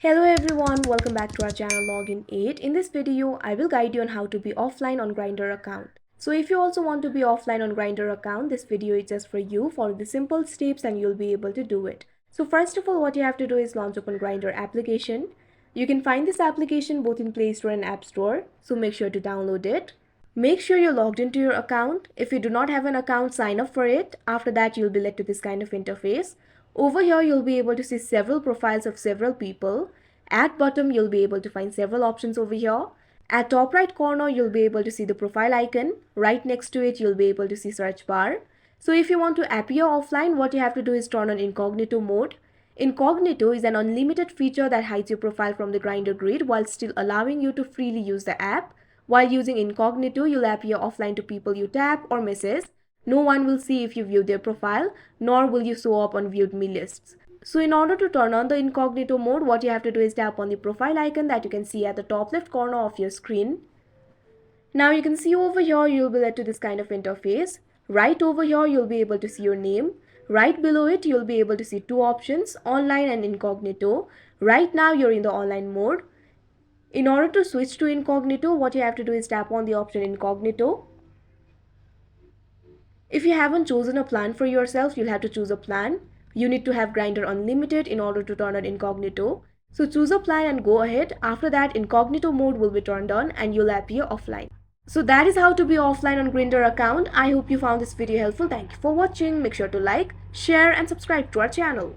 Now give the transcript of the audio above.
Hello everyone, welcome back to our channel Login 8. In this video, I will guide you on how to be offline on Grindr account. So if you also want to be offline on Grindr account, this video is just for you. Follow the simple steps and you'll be able to do it. So first of all, what you have to do is launch open Grindr application. You can find this application both in Play Store and App Store. So make sure to download it. Make sure you're logged into your account. If you do not have an account, sign up for it. After that, you'll be led to this kind of interface. Over here, you'll be able to see several profiles of several people. At bottom, you'll be able to find several options over here. At top right corner, you'll be able to see the profile icon. Right next to it, you'll be able to see search bar. So if you want to appear offline, what you have to do is turn on incognito mode. Incognito is an unlimited feature that hides your profile from the Grindr grid while still allowing you to freely use the app. While using incognito, you'll appear offline to people you tap or message. No one will see if you view their profile, nor will you show up on viewed me lists. So in order to turn on the incognito mode, what you have to do is tap on the profile icon that you can see at the top left corner of your screen. Now you can see over here, you'll be led to this kind of interface. Right over here, you'll be able to see your name. Right below it, you'll be able to see two options, online and incognito. Right now, you're in the online mode. In order to switch to incognito, what you have to do is tap on the option incognito. If you haven't chosen a plan for yourself, you'll have to choose a plan. You need to have Grindr Unlimited in order to turn on incognito. So choose a plan and go ahead. After that, incognito mode will be turned on and you'll appear offline. So that is how to be offline on Grindr account. I hope you found this video helpful. Thank you for watching. Make sure to like, share and subscribe to our channel.